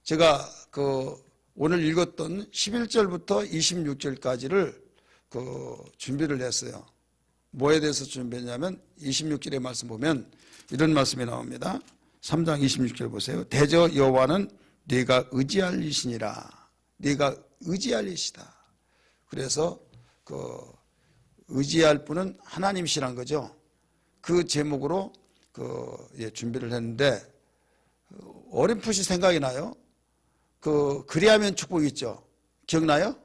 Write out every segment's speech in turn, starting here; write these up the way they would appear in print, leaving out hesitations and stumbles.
제가 오늘 읽었던 11절부터 26절까지를 준비를 했어요. 뭐에 대해서 준비했냐면 26절의 말씀 보면 이런 말씀이 나옵니다. 3장 26절 보세요. 대저 여호와는 네가 의지할 이시니라. 네가 의지할 이시다. 그래서 의지할 분은 하나님이시란 거죠. 그 제목으로 준비를 했는데 어렴풋이 생각이 나요. 그리하면 축복 있죠. 기억나요?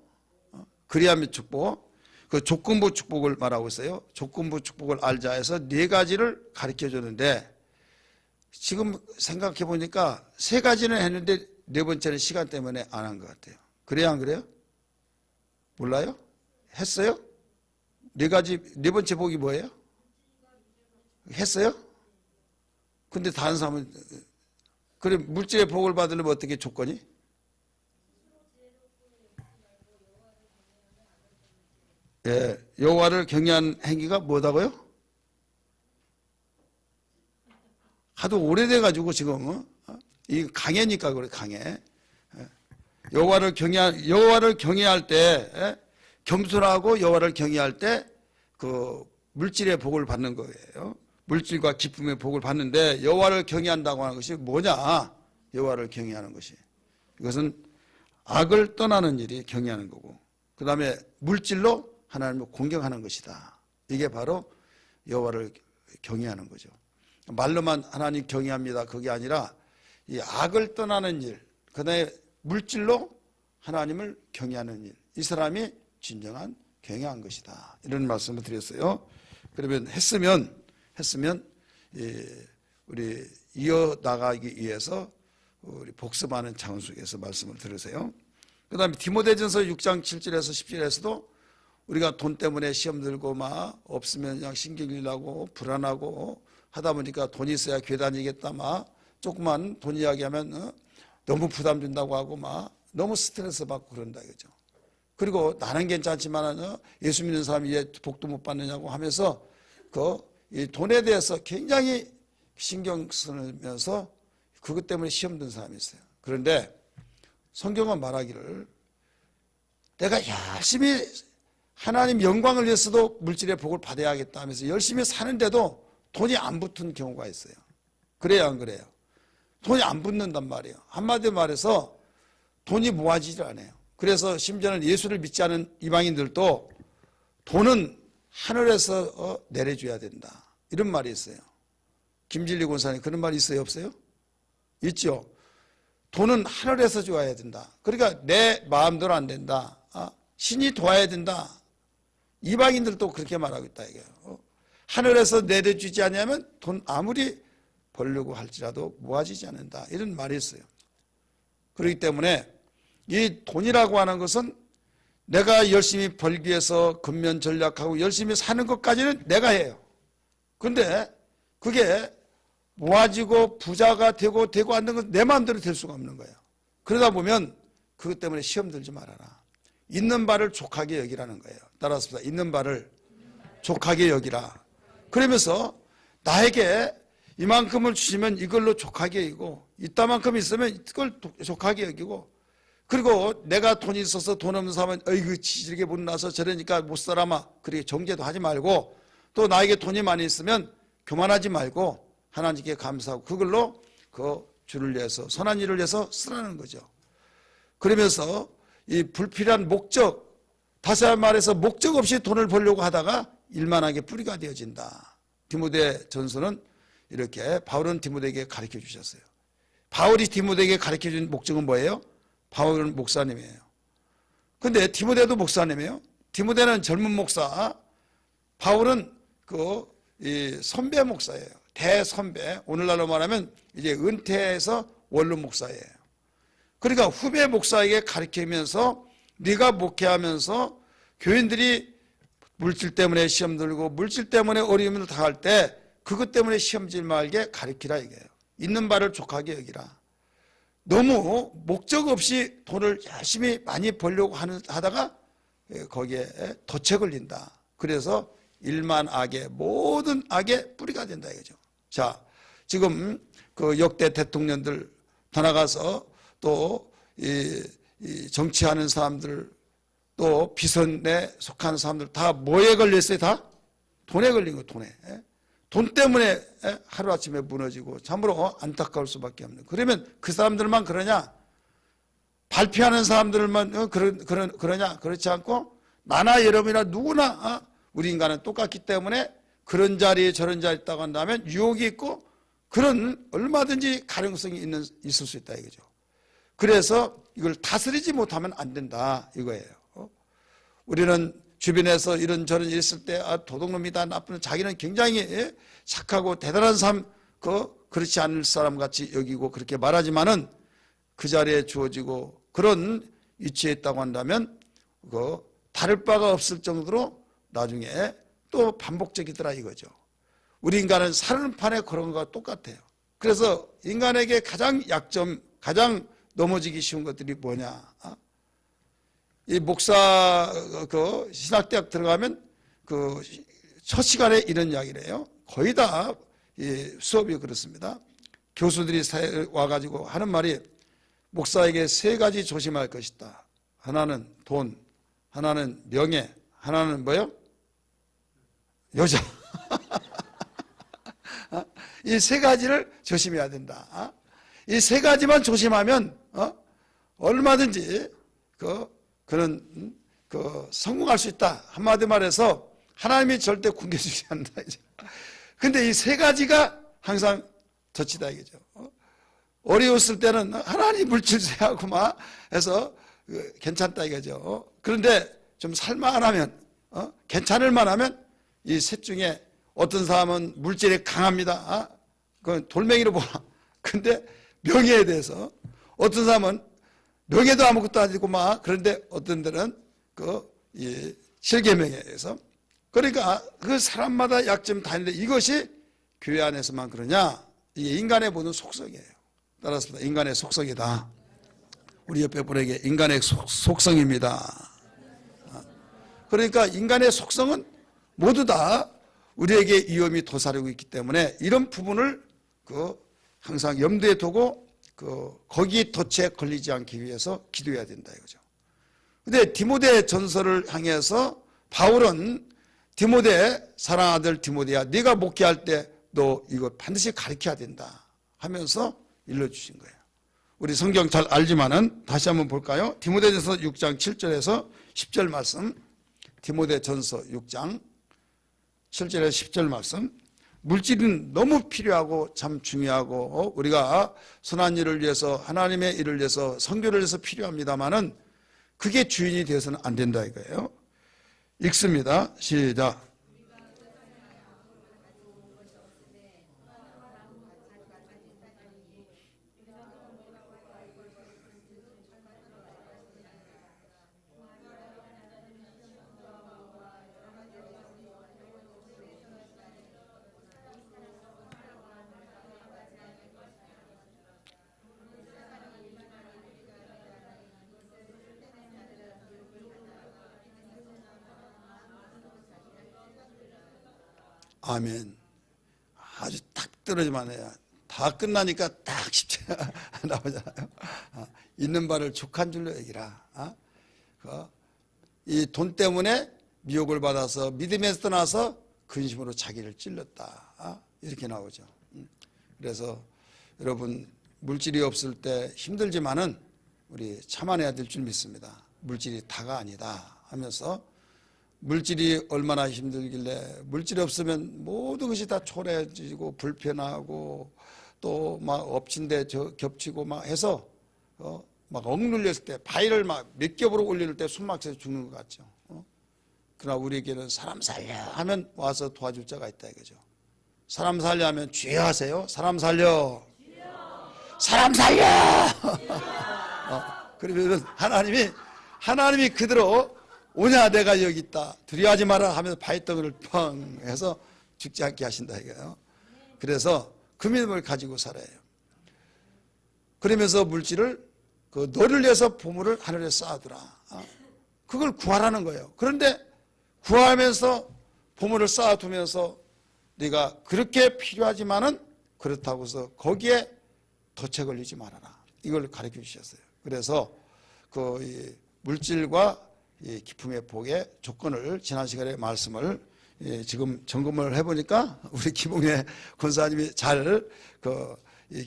그리하면 축복. 조건부 축복을 말하고 있어요. 조건부 축복을 알자 해서 네 가지를 가르쳐 줬는데 지금 생각해 보니까 세 가지는 했는데 네 번째는 시간 때문에 안 한 것 같아요. 그래요, 안 그래요? 몰라요? 했어요? 네 번째 복이 뭐예요? 했어요? 근데 다른 사람은 그래 물질의 복을 받으려면 어떻게 조건이? 예, 여호와를 경외하는 행위가 뭐다고요? 하도 오래돼 가지고 지금 이 강해니까 그래 강해. 여호와를 경외할 때 겸손하고 여호와를 경외할 때 물질의 복을 받는 거예요. 물질과 기쁨의 복을 받는데 여호와를 경외한다고 하는 것이 뭐냐? 여호와를 경외하는 것이 이것은 악을 떠나는 일이 경외하는 거고 그 다음에 물질로 하나님을 공경하는 것이다. 이게 바로 여호와를 경외하는 거죠. 말로만 하나님 경외합니다. 그게 아니라 이 악을 떠나는 일, 그 다음에 물질로 하나님을 경외하는 일, 이 사람이 진정한 경외한 것이다. 이런 말씀을 드렸어요. 그러면 했으면 우리 이어나가기 위해서 우리 복습하는 차원 속에서 말씀을 들으세요. 그 다음에 디모데전서 6장 7절에서 10절에서도 우리가 돈 때문에 시험 들고 막 없으면 그냥 신경질 나고 불안하고 하다 보니까 돈이 있어야 교회 다니겠다 막 조그만 돈 이야기하면 너무 부담 준다고 하고 막 너무 스트레스 받고 그런다 이거죠. 그리고 나는 괜찮지만 예수 믿는 사람이 이제 복도 못 받느냐고 하면서 이 돈에 대해서 굉장히 신경 쓰면서 그것 때문에 시험 든 사람이 있어요. 그런데 성경은 말하기를 내가 열심히 하나님 영광을 위해서도 물질의 복을 받아야겠다 하면서 열심히 사는데도 돈이 안 붙은 경우가 있어요. 그래요, 안 그래요? 돈이 안 붙는단 말이에요. 한마디로 말해서 돈이 모아지질 않아요. 그래서 심지어는 예수를 믿지 않은 이방인들도 돈은 하늘에서 내려줘야 된다. 이런 말이 있어요. 김진리 권사님 그런 말이 있어요, 없어요? 있죠. 돈은 하늘에서 줘야 된다. 그러니까 내 마음대로 안 된다. 신이 도와야 된다. 이방인들도 그렇게 말하고 있다 이거예요. 하늘에서 내려주지 않으면 돈 아무리 벌려고 할지라도 모아지지 않는다. 이런 말이 있어요. 그렇기 때문에 이 돈이라고 하는 것은 내가 열심히 벌기 위해서 근면 전략하고 열심히 사는 것까지는 내가 해요. 그런데 그게 모아지고 부자가 되고 않는 건 내 마음대로 될 수가 없는 거예요. 그러다 보면 그것 때문에 시험 들지 말아라. 있는 바를 족하게 여기라는 거예요. 따라서 있는 바를 족하게 여기라. 그러면서 나에게 이만큼을 주시면 이걸로 족하게 여기고 이따만큼 있으면 이걸 족하게 여기고 그리고 내가 돈이 있어서 돈 없는 사람은 어이구 지지르게 못 나서 저러니까 못 살아마 그렇게 정죄도 하지 말고 또 나에게 돈이 많이 있으면 교만하지 말고 하나님께 감사하고 그걸로 주를 위해서 선한 일을 위해서 쓰라는 거죠. 그러면서 이 불필요한 목적, 다시 말해서 목적 없이 돈을 벌려고 하다가 일만하게 뿌리가 되어진다. 디모데 전서는 이렇게 바울은 디모데에게 가르쳐 주셨어요. 바울이 디모데에게 가르쳐 준 목적은 뭐예요? 바울은 목사님이에요. 근데 디모데도 목사님이에요. 디모데는 젊은 목사, 바울은 이 선배 목사예요. 대선배. 오늘날로 말하면 이제 은퇴해서 원로 목사예요. 그러니까 후배 목사에게 가르치면서 네가 목회하면서 교인들이 물질 때문에 시험 들고 물질 때문에 어려움을 당할 때 그것 때문에 시험질 말게 가르치라 이거예요. 있는 바를 족하게 여기라. 너무 목적 없이 돈을 열심히 많이 벌려고 하다가 거기에 덫에 걸린다. 그래서 일만 악의 모든 악의 뿌리가 된다 이거죠. 자, 지금 그 역대 대통령들 다 나가서 또 이 정치하는 사람들, 또 비선에 속하는 사람들 다 뭐에 걸렸어요? 다 돈에 걸린 거예요. 돈에. 돈 때문에 하루아침에 무너지고 참으로 안타까울 수밖에 없는. 그러면 그 사람들만 그러냐? 발표하는 사람들만 그러냐? 그렇지 않고 나나 여러분이나 누구나 우리 인간은 똑같기 때문에 그런 자리에 저런 자리에 있다고 한다면 유혹이 있고 그런 얼마든지 가능성이 있을 수 있다 이거죠. 그래서 이걸 다스리지 못하면 안 된다 이거예요. 우리는 주변에서 이런저런 일 있을 때 도둑놈이다, 나쁜, 자기는 굉장히 착하고 대단한 사람, 그렇지 않을 사람 같이 여기고 그렇게 말하지만은 그 자리에 주어지고 그런 위치에 있다고 한다면 다를 바가 없을 정도로 나중에 또 반복적이더라 이거죠. 우리 인간은 사는 판에 그런 것과 똑같아요. 그래서 인간에게 가장 약점, 가장 넘어지기 쉬운 것들이 뭐냐? 이 목사 신학대학 들어가면 첫 시간에 이런 이야기를 해요. 거의 다 수업이 그렇습니다. 교수들이 와가지고 하는 말이 목사에게 세 가지 조심할 것이다. 하나는 돈, 하나는 명예, 하나는 뭐요? 여자. 이 세 가지를 조심해야 된다. 이 세 가지만 조심하면 얼마든지 그는 성공할 수 있다. 한마디 말해서 하나님이 절대 굶겨주지 않는다. 근데 이 세 가지가 항상 덫이다 이거죠. 어려웠을 때는 하나님 물질세하고 막 해서 괜찮다 이거죠. 그런데 좀 살만하면 괜찮을 만하면 이 셋 중에 어떤 사람은 물질에 강합니다. 그건 돌멩이로 보라. 근데 명예에 대해서 어떤 사람은 명예도 아무것도 아니고 막 그런데 어떤 데는 실계명예에서 그러니까 그 사람마다 약점이 다 있는데 이것이 교회 안에서만 그러냐? 이게 인간의 보는 속성이에요. 따라서 인간의 속성이다. 우리 옆에 분에게 인간의 속성입니다. 그러니까 인간의 속성은 모두 다 우리에게 위험이 도사리고 있기 때문에 이런 부분을 항상 염두에 두고 거기 덫에 걸리지 않기 위해서 기도해야 된다 이거죠. 근데 디모데 전서를 향해서 바울은 디모데 사랑하는 아들 디모데야 네가 목회할 때 너 이거 반드시 가르쳐야 된다 하면서 일러주신 거예요. 우리 성경 잘 알지만은 다시 한번 볼까요? 디모데전서 6장 7절에서 10절 말씀. 디모데전서 6장 7절에서 10절 말씀. 물질은 너무 필요하고 참 중요하고 우리가 선한 일을 위해서 하나님의 일을 위해서 선교를 위해서 필요합니다만은 그게 주인이 되어서는 안 된다 이거예요. 읽습니다. 시작. 아멘. 아주 딱 떨어지만 해야 다 끝나니까 딱 십자가 나오잖아요. 있는 바를 족한 줄로 여기라. 이 돈 때문에 미혹을 받아서 믿음에서 떠나서 근심으로 자기를 찔렀다. 이렇게 나오죠. 그래서 여러분 물질이 없을 때 힘들지만은 우리 참아내야 될 줄 믿습니다. 물질이 다가 아니다 하면서 물질이 얼마나 힘들길래 물질이 없으면 모든 것이 다 초라해지고 불편하고 또 막 엎친 데 겹치고 막 해서 막 억눌렸을 때 바위를 막 몇 겹으로 올릴 때 숨 막혀서 죽는 것 같죠. 그러나 우리에게는 사람 살려 하면 와서 도와줄 자가 있다 이거죠. 사람 살려 하면 주여 하세요. 사람 살려. 사람 살려. 그러면 하나님이 그대로 오냐 내가 여기 있다 두려워하지 마라 하면서 바위덩이를 펑 해서 죽지 않게 하신다 이거예요. 그래서 그 믿음을 가지고 살아요. 그러면서 물질을 너를 위해서 보물을 하늘에 쌓아두라. 그걸 구하라는 거예요. 그런데 구하면서 보물을 쌓아두면서 네가 그렇게 필요하지만은 그렇다고 해서 거기에 덫에 걸리지 말아라. 이걸 가르쳐 주셨어요. 그래서 이 물질과 이 기품의 복의 조건을 지난 시간에 말씀을 지금 점검을 해보니까 우리 김홍래 권사님이 잘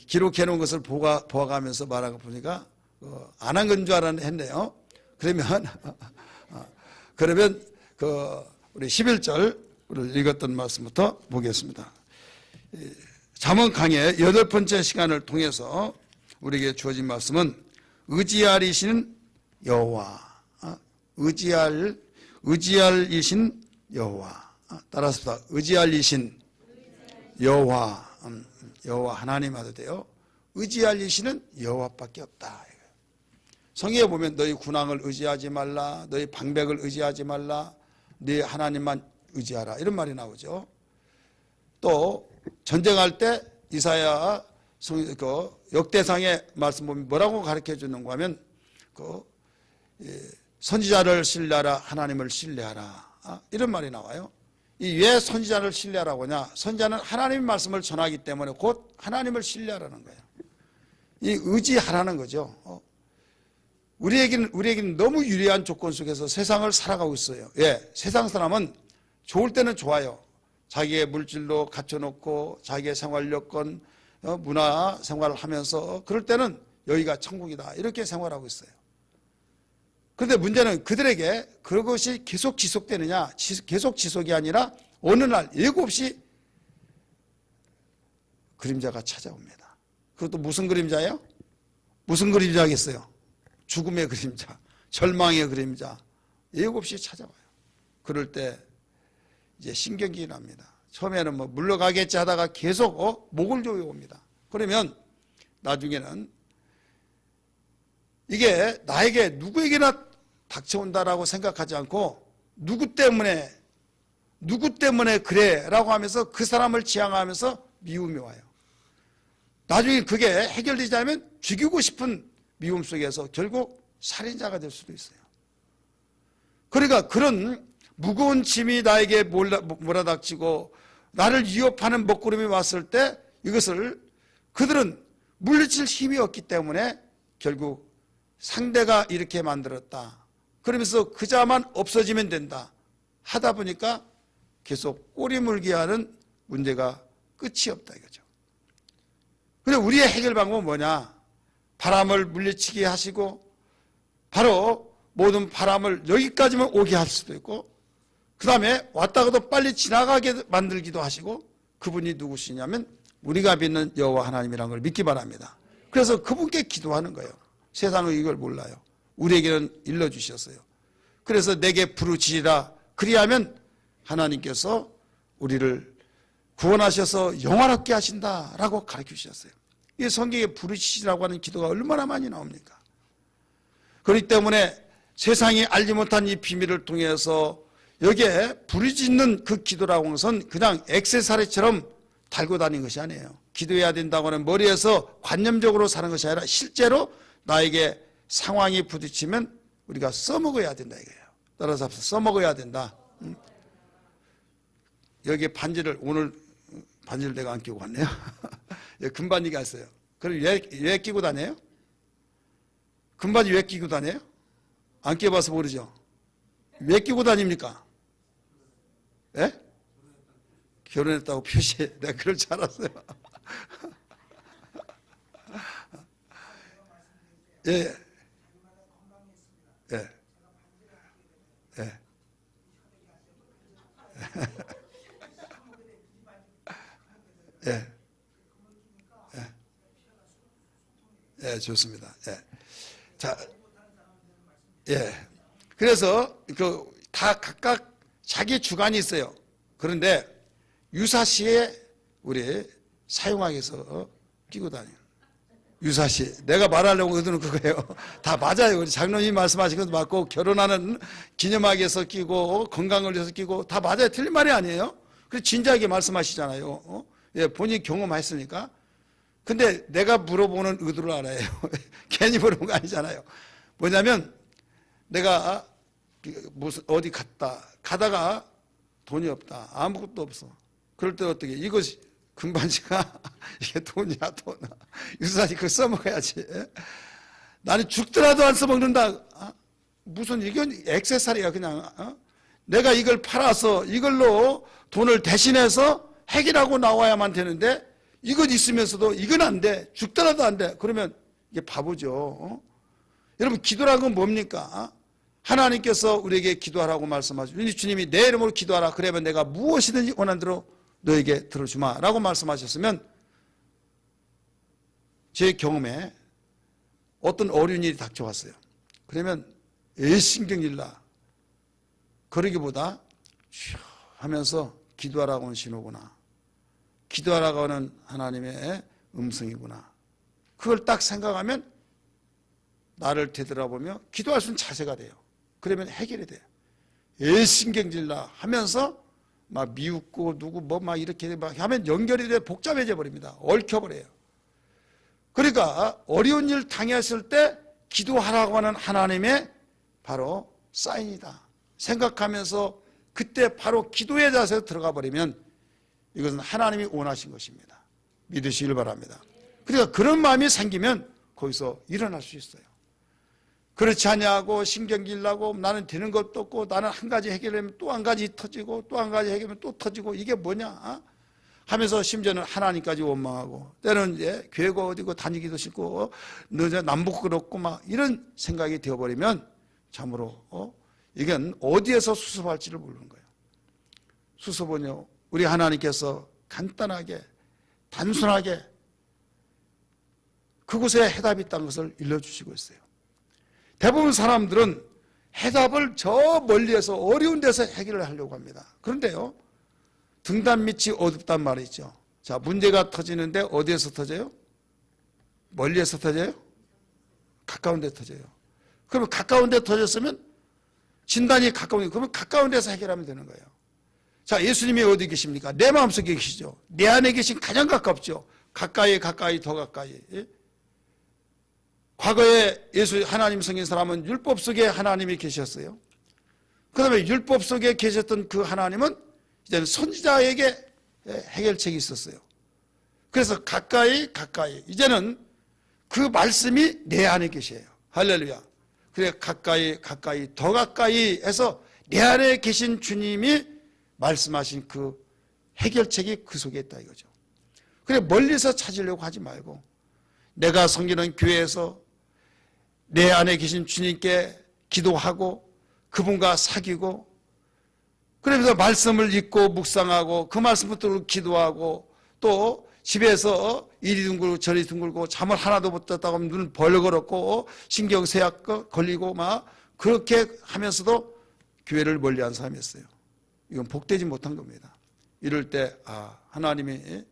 기록해 놓은 것을 보아가면서 말한 거 보니까 안 한 건 줄 알았네요. 그러면 우리 11절을 읽었던 말씀부터 보겠습니다. 잠언 강의 8번째 시간을 통해서 우리에게 주어진 말씀은 의지할이신 여호와, 의지할이신 여호와. 따라서 의지할이신 여호와, 여호와 하나님 하도 돼요. 의지할이신은 여호와밖에 없다. 성경에 보면 너희 군왕을 의지하지 말라, 너희 방백을 의지하지 말라, 네 하나님만 의지하라, 이런 말이 나오죠. 또 전쟁할 때 이사야 역대상의 말씀 보면 뭐라고 가르쳐 주는가 하면 선지자를 신뢰하라, 하나님을 신뢰하라, 이런 말이 나와요. 왜 선지자를 신뢰하라고 하냐? 선지자는 하나님의 말씀을 전하기 때문에 곧 하나님을 신뢰하라는 거예요. 이 의지하라는 거죠. 우리에게는 너무 유리한 조건 속에서 세상을 살아가고 있어요. 세상 사람은 좋을 때는 좋아요. 자기의 물질로 갖춰놓고 자기의 생활 여건, 문화 생활을 하면서 그럴 때는 여기가 천국이다, 이렇게 생활하고 있어요. 그런데 문제는 그들에게 그것이 계속 지속되느냐, 계속 지속이 아니라 어느 날 예고 없이 그림자가 찾아옵니다. 그것도 무슨 그림자예요? 무슨 그림자겠어요? 죽음의 그림자, 절망의 그림자, 예고 없이 찾아와요. 그럴 때 이제 신경질이 납니다. 처음에는 물러가겠지 하다가 계속 목을 조여옵니다. 그러면 나중에는 이게 나에게 누구에게나 닥쳐온다라고 생각하지 않고 누구 때문에 그래 라고 하면서 그 사람을 지향하면서 미움이 와요. 나중에 그게 해결되지 않으면 죽이고 싶은 미움 속에서 결국 살인자가 될 수도 있어요. 그러니까 그런 무거운 짐이 나에게 몰아닥치고 나를 위협하는 먹구름이 왔을 때 이것을 그들은 물리칠 힘이 없기 때문에 결국 상대가 이렇게 만들었다, 그러면서 그자만 없어지면 된다 하다 보니까 계속 꼬리 물게 하는 문제가 끝이 없다 이거죠. 그런데 우리의 해결 방법은 뭐냐? 바람을 물리치게 하시고 바로 모든 바람을 여기까지만 오게 할 수도 있고, 그 다음에 왔다가도 빨리 지나가게 만들기도 하시고, 그분이 누구시냐면 우리가 믿는 여호와 하나님이라는 걸 믿기 바랍니다. 그래서 그분께 기도하는 거예요. 세상은 이걸 몰라요. 우리에게는 일러주셨어요. 그래서 내게 부르짖으라, 그리하면 하나님께서 우리를 구원하셔서 영화롭게 하신다라고 가르쳐 주셨어요. 이 성경에 부르짖으라고 하는 기도가 얼마나 많이 나옵니까? 그렇기 때문에 세상이 알지 못한 이 비밀을 통해서 여기에 부르짖는 그 기도라고 하는 것은 그냥 액세서리처럼 달고 다니는 것이 아니에요. 기도해야 된다고 하는 머리에서 관념적으로 사는 것이 아니라 실제로 나에게 상황이 부딪히면 우리가 써먹어야 된다 이거예요. 따라서 써먹어야 된다. 여기 반지를, 오늘 반지를 내가 안 끼고 왔네요. 금반지가 있어요. 그럼 왜 끼고 다녀요? 금반지 왜 끼고 다녀요? 안 끼워봐서 모르죠. 왜 끼고 다닙니까? 예? 결혼했다고 표시해. 내가 그럴 줄 알았어요. 예. 예. 예. 예. 예, 좋습니다. 예. 자, 예. 그래서 다 각각 자기 주관이 있어요. 그런데 유사시에 우리 사용하기 위해서 끼고 다녀요. 유사시. 내가 말하려고 의도는 그거예요. 다 맞아요. 우리 장로님 말씀하신 것도 맞고, 결혼하는 기념하기 위해서 끼고, 건강을 위해서 끼고, 다 맞아요. 틀린 말이 아니에요. 그래서 진지하게 말씀하시잖아요. 예, 본인이 경험했으니까. 근데 내가 물어보는 의도를 알아요. 괜히 물어본 거 아니잖아요. 뭐냐면 내가 무슨 어디 가다가 돈이 없다, 아무것도 없어. 그럴 때 어떻게, 이것이 금반지가 이게 돈이야 돈. 유사지 그거 써먹어야지. 나는 죽더라도 안 써먹는다. 무슨 이건 액세서리야 그냥. 내가 이걸 팔아서 이걸로 돈을 대신해서 해결하고 나와야만 되는데 이것 있으면서도 이건 안 돼. 죽더라도 안 돼. 그러면 이게 바보죠. 여러분 기도라는 건 뭡니까? 하나님께서 우리에게 기도하라고 말씀하시죠. 주님이 내 이름으로 기도하라. 그러면 내가 무엇이든지 원하는 대로 너에게 들어주마 라고 말씀하셨으면 제 경험에 어떤 어려운 일이 닥쳐왔어요. 그러면 신경질나 그러기보다 쉬어 하면서 기도하라고 하는 신호구나. 기도하라고 하는 하나님의 음성이구나. 그걸 딱 생각하면 나를 되돌아보며 기도할 수 있는 자세가 돼요. 그러면 해결이 돼요. 신경질나 하면서 막 미웃고 누구 뭐 막 이렇게 막 하면 연결이 돼 복잡해져 버립니다. 얽혀버려요. 그러니까 어려운 일 당했을 때 기도하라고 하는 하나님의 바로 사인이다 생각하면서 그때 바로 기도의 자세로 들어가 버리면 이것은 하나님이 원하신 것입니다. 믿으시길 바랍니다. 그러니까 그런 마음이 생기면 거기서 일어날 수 있어요. 그렇지 않냐고 신경질 나고 나는 되는 것도 없고 나는 한 가지 해결하면 또 한 가지 터지고 또 한 가지 해결하면 또 터지고 이게 뭐냐 하면서 심지어는 하나님까지 원망하고 때로는 이제 교회가 어디고 다니기도 싫고 너 남북 그렇고 막 이런 생각이 되어버리면 참으로 이건 어디에서 수습할지를 모르는 거예요. 수습은요 우리 하나님께서 간단하게 단순하게 그곳에 해답이 있다는 것을 일러주시고 있어요. 대부분 사람들은 해답을 저 멀리에서 어려운 데서 해결을 하려고 합니다. 그런데요 등단 밑이 어둡단 말이 있죠. 자, 문제가 터지는데 어디에서 터져요? 멀리에서 터져요? 가까운 데 터져요. 그러면 가까운 데 터졌으면 진단이 가까운 데, 그러면 가까운 데서 해결하면 되는 거예요. 자, 예수님이 어디 계십니까? 내 마음속에 계시죠. 내 안에 계신 가장 가깝죠. 가까이 더 가까이. 과거에 예수 하나님 성인 사람은 율법 속에 하나님이 계셨어요. 그 다음에 율법 속에 계셨던 그 하나님은 이제는 선지자에게 해결책이 있었어요. 그래서 가까이 이제는 그 말씀이 내 안에 계셔요. 할렐루야. 그래 가까이 더 가까이 해서 내 안에 계신 주님이 말씀하신 그 해결책이 그 속에 있다 이거죠. 그래 멀리서 찾으려고 하지 말고 내가 섬기는 교회에서 내 안에 계신 주님께 기도하고 그분과 사귀고 그러면서 말씀을 읽고 묵상하고 그 말씀부터 기도하고 또 집에서 이리 둥글고 저리 둥글고 잠을 하나도 못 잤다고 하면 눈을 벌거렸고 신경쇠약 걸리고 막 그렇게 하면서도 교회를 멀리한 사람이었어요. 이건 복되지 못한 겁니다. 이럴 때 하나님이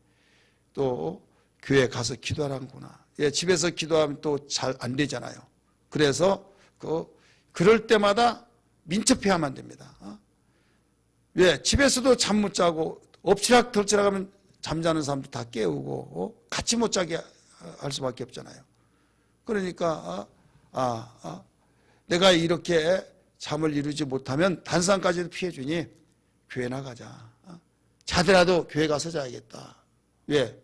또 교회에 가서 기도하라는구나. 집에서 기도하면 또 잘 안 되잖아요. 그래서 그럴 때마다 민첩해야만 안 됩니다. 왜? 집에서도 잠 못 자고 엎치락덜치락 하면 잠자는 사람도 다 깨우고 같이 못 자게 할 수밖에 없잖아요. 그러니까 내가 이렇게 잠을 이루지 못하면 단상까지도 피해주니 교회 나가자. 자더라도 교회 가서 자야겠다. 왜?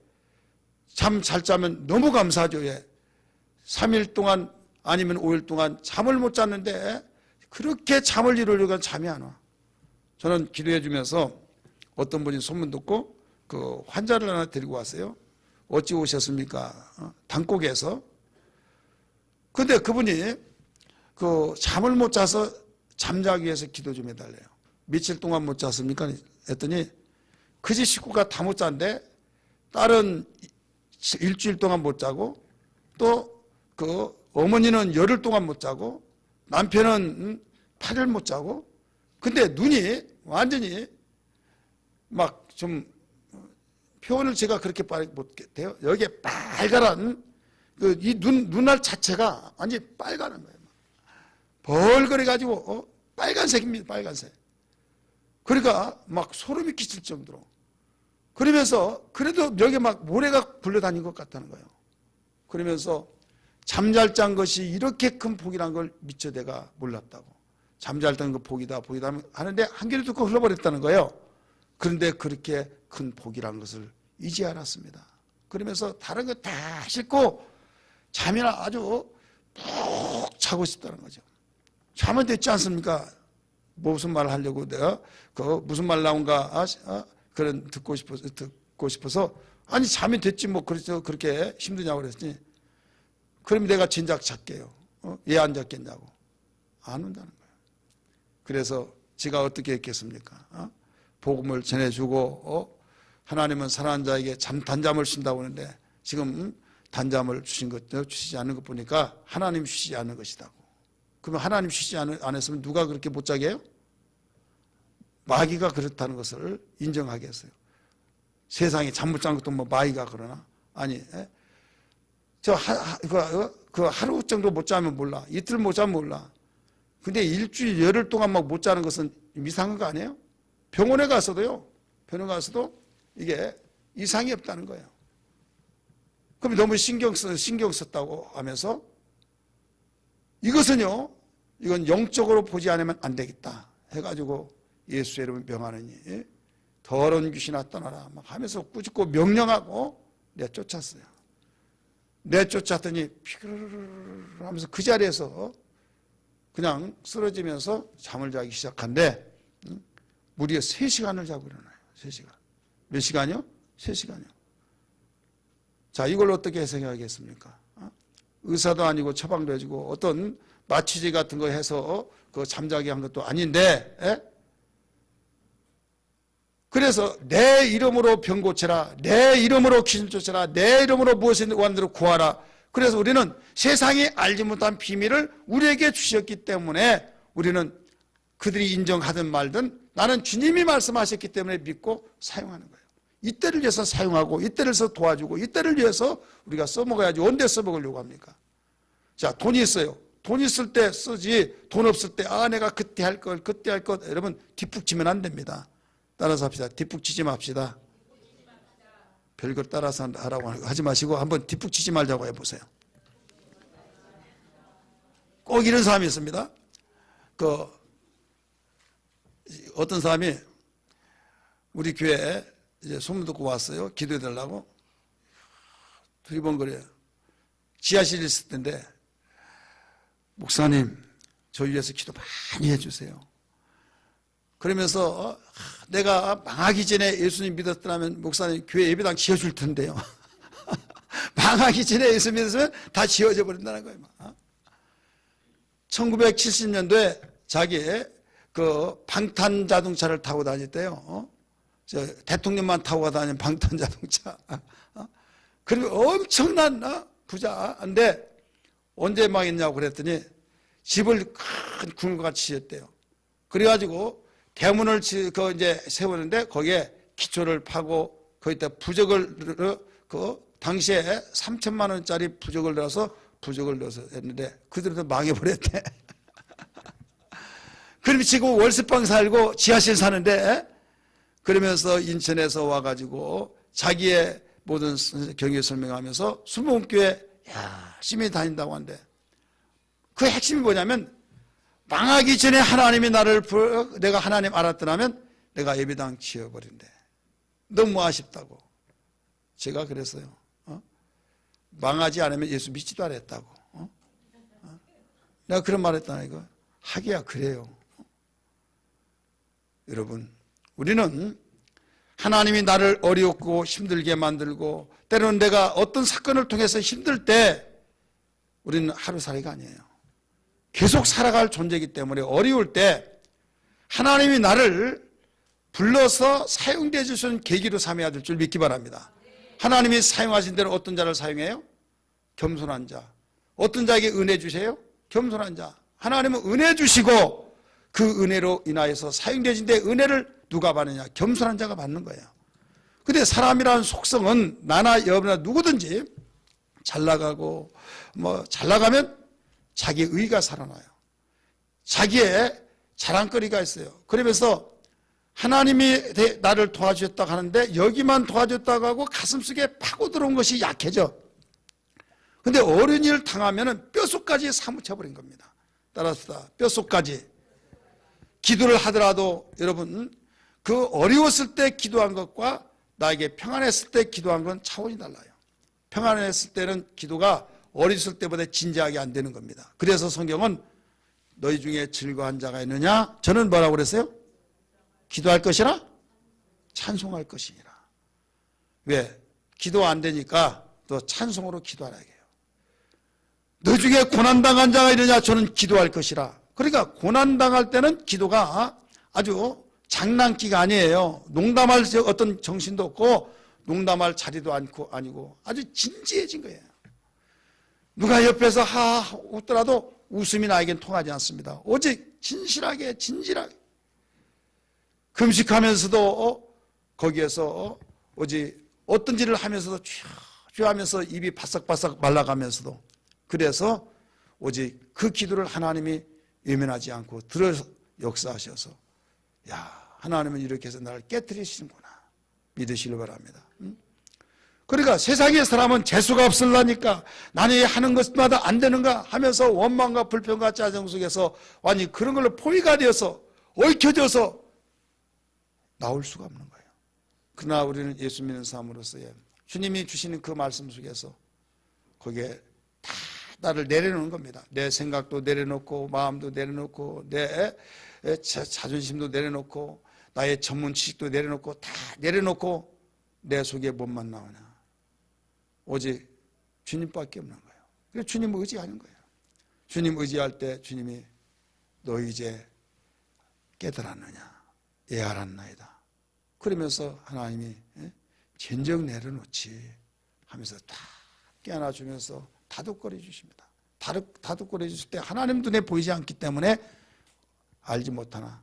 잠 잘 자면 너무 감사하죠. 왜? 3일 동안 아니면 5일 동안 잠을 못 잤는데 그렇게 잠을 이루려고 하면 잠이 안 와. 저는 기도해 주면서 어떤 분이 소문 듣고 그 환자를 하나 데리고 왔어요. 어찌 오셨습니까? 당곡에서. 근데 그분이 그 잠을 못 자서 잠자기 위해서 기도 좀 해달래요. 며칠 동안 못 잤습니까? 했더니 그 집 식구가 다 못 잤는데 딸은 일주일 동안 못 자고 또 그 어머니는 열흘 동안 못 자고 남편은 8일 못 자고 근데 눈이 완전히 막 좀 표현을 제가 그렇게 못해요. 여기에 빨간한 이 눈알 자체가 완전히 빨간한 거예요. 벌거려가지고 빨간색입니다. 빨간색. 그러니까 막 소름이 끼칠 정도로. 그러면서 그래도 여기 막 모래가 굴러다닌 것 같다는 거예요. 그러면서 잠잘 잔 것이 이렇게 큰 복이라는 걸 미처 내가 몰랐다고. 잠잘 잔 거 복이다 하는데 한 귀를 듣고 흘러버렸다는 거예요. 그런데 그렇게 큰 복이라는 것을 이제 알았습니다. 그러면서 다른 거 다 싣고 잠이나 아주 푹 자고 싶다는 거죠. 자면 됐지 않습니까? 무슨 말 하려고 내가 무슨 말 나온가 그런 듣고 싶어서 아니 자면 됐지 뭐 그렇죠 그렇게 힘드냐고 그랬더니 그럼 내가 진작 잤게요. 얘 안 잤겠냐고 안 온다는 거예요. 그래서 제가 어떻게 했겠습니까? 복음을 전해주고 하나님은 사랑하는 자에게 단잠을 준다고 하는데 지금 단잠을 주시지 않는 것 보니까 하나님 쉬지 않는 것이다고. 그러면 하나님 쉬지 않았으면 누가 그렇게 못 자게 해요? 마귀가 그렇다는 것을 인정하겠어요. 세상에 잠 못 잔 것도 뭐 마귀가 그러나? 아니, 그 하루 정도 못 자면 몰라. 이틀 못 자면 몰라. 근데 일주일, 열흘 동안 막 못 자는 것은 이상한 거 아니에요? 병원에 가서도 이게 이상이 없다는 거예요. 그럼 너무 신경 썼다고 하면서 이건 영적으로 보지 않으면 안 되겠다 해가지고 예수의 이름을 명하느니 더러운 귀신아 떠나라 막 하면서 꾸짖고 명령하고 내쫓았어요. 내쫓았더니 피그르르 하면서 그 자리에서 그냥 쓰러지면서 잠을 자기 시작한데 무려 3시간을 자고 일어나요. 3시간. 몇 시간이요? 3시간이요. 자, 이걸 어떻게 해석하겠습니까? 의사도 아니고 처방도 해주고 어떤 마취제 같은 거 해서 그 잠자게 한 것도 아닌데 그래서 내 이름으로 병 고쳐라. 내 이름으로 귀신 쫓아라. 내 이름으로 무엇을 원대로 구하라. 그래서 우리는 세상이 알지 못한 비밀을 우리에게 주셨기 때문에 우리는 그들이 인정하든 말든 나는 주님이 말씀하셨기 때문에 믿고 사용하는 거예요. 이때를 위해서 사용하고 이때를 위해서 도와주고 이때를 위해서 우리가 써먹어야지. 언제 써먹으려고 합니까? 자, 돈이 있어요. 돈 있을 때 쓰지 돈 없을 때 내가 그때 할 것 여러분 뒷북 치면 안 됩니다. 따라서 합시다. 뒷북 치지 맙시다. 별걸 따라서 하라고 하지 마시고 한번 뒷북 치지 말자고 해보세요. 꼭 이런 사람이 있습니다. 어떤 사람이 우리 교회에 이제 소문 듣고 왔어요. 기도해 달라고. 두리번거려요. 지하실에 있을 텐데 목사님 저희 위해서 기도 많이 해주세요. 그러면서 내가 망하기 전에 예수님 믿었더라면 목사님 교회 예배당 지어줄 텐데요. 망하기 전에 예수 믿었으면 다 지어져 버린다는 거예요. 1970년도에 자기의 그 방탄자동차를 타고 다녔대요. 대통령만 타고 다니는 방탄자동차. 그리고 엄청난 부자인데 언제 망했냐고 그랬더니 집을 큰 궁궐같이 지었대요. 그래가지고 대문을 이제 세우는데 거기에 기초를 파고 거기다 부적을 당시에 3천만 원짜리 부적을 넣어서 했는데 그들도 망해버렸대. 그럼 지금 월세방 살고 지하실 사는데 그러면서 인천에서 와가지고 자기의 모든 경영 설명하면서 수목교회 열심히 다닌다고 한대. 그 핵심이 뭐냐면 망하기 전에 하나님이 내가 하나님 알았더라면 내가 예배당 지어버린대. 너무 아쉽다고. 제가 그랬어요. 망하지 않으면 예수 믿지도 않았다고. 내가 그런 말 했다는 이거. 하기야 그래요. 여러분, 우리는 하나님이 나를 어렵고 힘들게 만들고 때로는 내가 어떤 사건을 통해서 힘들 때 우리는 하루살이가 아니에요. 계속 살아갈 존재이기 때문에 어려울 때 하나님이 나를 불러서 사용되어 주시는 계기로 삼아야 될 줄 믿기 바랍니다. 하나님이 사용하신 대로 어떤 자를 사용해요? 겸손한 자. 어떤 자에게 은혜 주세요? 겸손한 자. 하나님은 은혜 주시고 그 은혜로 인하여서 사용되어진데 은혜를 누가 받느냐? 겸손한 자가 받는 거예요. 근데 사람이라는 속성은 나나 여러분이나 누구든지 잘 나가고 잘 나가면 자기의 의가 살아나요. 자기의 자랑거리가 있어요. 그러면서 하나님이 나를 도와주셨다고 하는데 여기만 도와줬다고 하고 가슴속에 파고 들어온 것이 약해져. 근데 어려운 일을 당하면 뼛속까지 사무쳐버린 겁니다. 따라서 뼛속까지. 기도를 하더라도 여러분 그 어려웠을 때 기도한 것과 나에게 평안했을 때 기도한 건 차원이 달라요. 평안했을 때는 기도가 어렸을 때보다 진지하게 안 되는 겁니다. 그래서 성경은 너희 중에 즐거운 자가 있느냐? 저는 뭐라고 그랬어요? 기도할 것이라? 찬송할 것이니라. 왜? 기도 안 되니까 또 찬송으로 기도하라 해요. 너 중에 고난당한 자가 있느냐? 저는 기도할 것이라. 그러니까 고난당할 때는 기도가 아주 장난기가 아니에요. 농담할 어떤 정신도 없고 농담할 자리도 아니고 아주 진지해진 거예요. 누가 옆에서 하하 웃더라도 웃음이 나에겐 통하지 않습니다. 오직 진실하게 진실하게 금식하면서도 거기에서 오직 어떤 일을 하면서도 하면서 입이 바싹바싹 말라가면서도 그래서 오직 그 기도를 하나님이 외면하지 않고 들어 역사하셔서 야 하나님은 이렇게 해서 나를 깨뜨리시는구나 믿으시길 바랍니다. 그러니까 세상의 사람은 재수가 없을라니까 나는 하는 것마다 안 되는가 하면서 원망과 불평과 짜증 속에서 완전히 그런 걸로 포위가 되어서 얽혀져서 나올 수가 없는 거예요. 그러나 우리는 예수 믿는 삶으로서의 주님이 주시는 그 말씀 속에서 거기에 다 나를 내려놓는 겁니다. 내 생각도 내려놓고 마음도 내려놓고 내 자존심도 내려놓고 나의 전문 지식도 내려놓고 다 내려놓고 내 속에 뭔만 나오냐. 오직 주님밖에 없는 거예요. 그래서 주님 의지하는 거예요. 주님 의지할 때 주님이 너 이제 깨달았느냐 예알았나이다. 그러면서 하나님이 진정 내려놓지 하면서 다 깨어나주면서 다독거려 주십니다. 다독거려 주실 때 하나님 눈에 보이지 않기 때문에 알지 못하나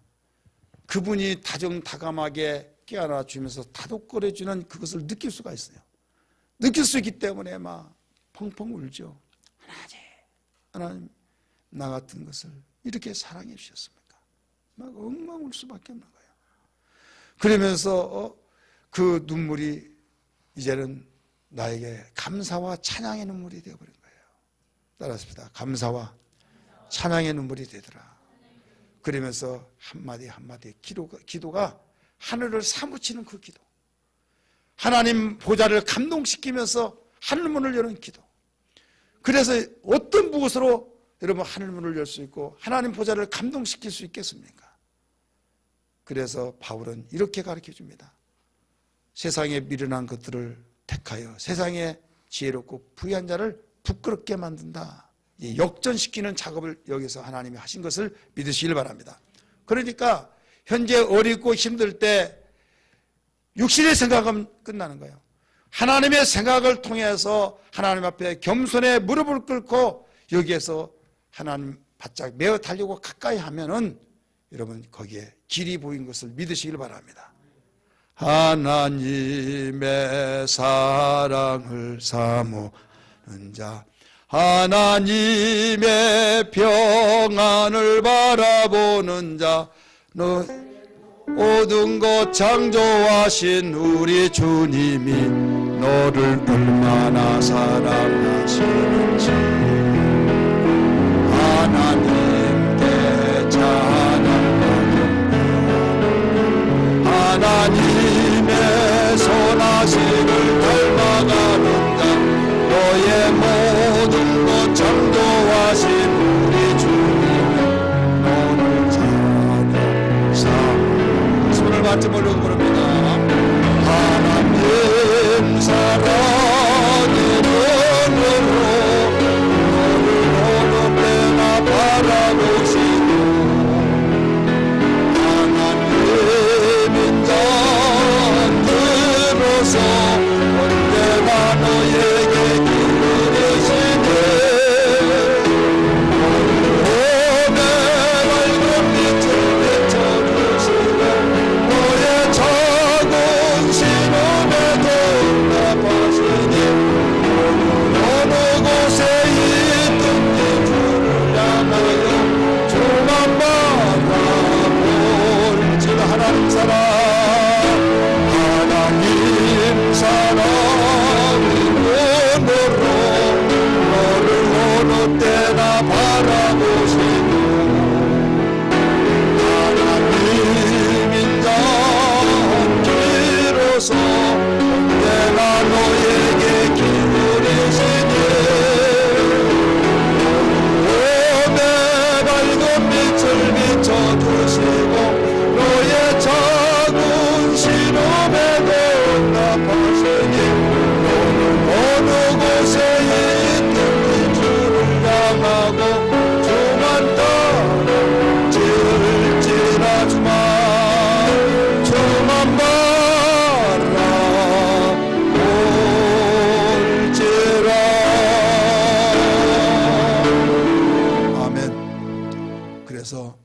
그분이 다정다감하게 깨어나주면서 다독거려 주는 그것을 느낄 수가 있어요. 느낄 수 있기 때문에 막 펑펑 울죠. 하나님 나 같은 것을 이렇게 사랑해 주셨습니까? 막 엉망 울 수밖에 없는 거예요. 그러면서 그 눈물이 이제는 나에게 감사와 찬양의 눈물이 되어버린 거예요. 따라합시다. 감사와 찬양의 눈물이 되더라. 그러면서 한마디 한마디 기도가 하늘을 사무치는 그 기도, 하나님 보좌를 감동시키면서 하늘문을 여는 기도. 그래서 어떤 무엇으로 여러분 하늘문을 열 수 있고 하나님 보좌를 감동시킬 수 있겠습니까? 그래서 바울은 이렇게 가르쳐 줍니다. 세상에 미련한 것들을 택하여 세상에 지혜롭고 부유한 자를 부끄럽게 만든다. 이 역전시키는 작업을 여기서 하나님이 하신 것을 믿으시길 바랍니다. 그러니까 현재 어렵고 힘들 때 육신의 생각은 끝나는 거예요. 하나님의 생각을 통해서 하나님 앞에 겸손에 무릎을 꿇고 여기에서 하나님 바짝 메어 달리고 가까이 하면은 여러분 거기에 길이 보인 것을 믿으시길 바랍니다. 하나님의 사랑을 사모하는 자, 하나님의 평안을 바라보는 자, 너 모든 것 창조하신 우리 주님이 너를 얼마나 사랑하시는지 하나님께 찬양하며 하나님의 선하심을 닮아가는 자, 너의 모든 것 창조하신 우리 주님이 너를 찬양하사. 손을 맞지 모르고 부릅니다. 하나님 사랑의 눈으로 안에서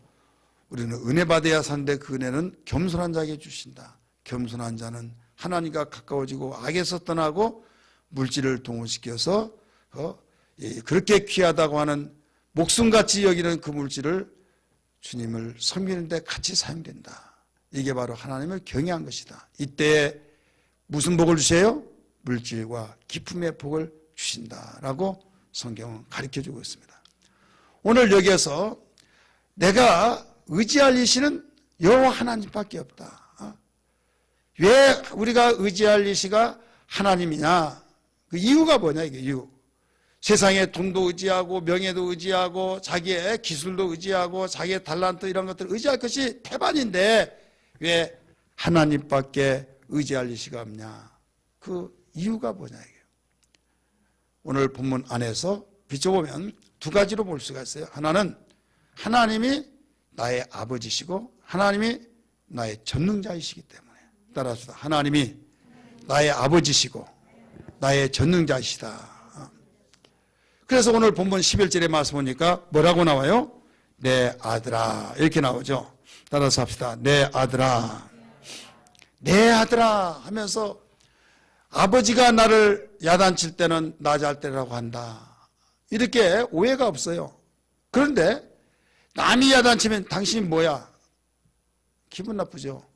우리는 은혜 받아야 사는데 그 은혜는 겸손한 자에게 주신다. 겸손한 자는 하나님과 가까워지고 악에서 떠나고 물질을 동원시켜서 그렇게 귀하다고 하는 목숨같이 여기는 그 물질을 주님을 섬기는 데 같이 사용된다. 이게 바로 하나님을 경외한 것이다. 이때 무슨 복을 주세요? 물질과 기쁨의 복을 주신다라고 성경은 가르쳐주고 있습니다. 오늘 여기에서 내가 의지할 이시는 여호와 하나님밖에 없다. 왜 우리가 의지할 이시가 하나님이냐? 그 이유가 뭐냐 이게 이유. 세상에 돈도 의지하고 명예도 의지하고 자기의 기술도 의지하고 자기의 달란트 이런 것들을 의지할 것이 태반인데 왜 하나님밖에 의지할 이시가 없냐? 그 이유가 뭐냐 이게. 오늘 본문 안에서 비춰보면 두 가지로 볼 수가 있어요. 하나는 하나님이 나의 아버지시고 하나님이 나의 전능자이시기 때문에 따라서 하나님이 나의 아버지시고 나의 전능자이시다. 그래서 오늘 본문 11절의 말씀 보니까 뭐라고 나와요? 내 아들아 이렇게 나오죠. 따라서 합시다. 내 아들아 내 아들아 하면서 아버지가 나를 야단칠 때는 나 잘 때라고 한다. 이렇게 오해가 없어요. 그런데 남이 야단치면 당신이 뭐야? 기분 나쁘죠.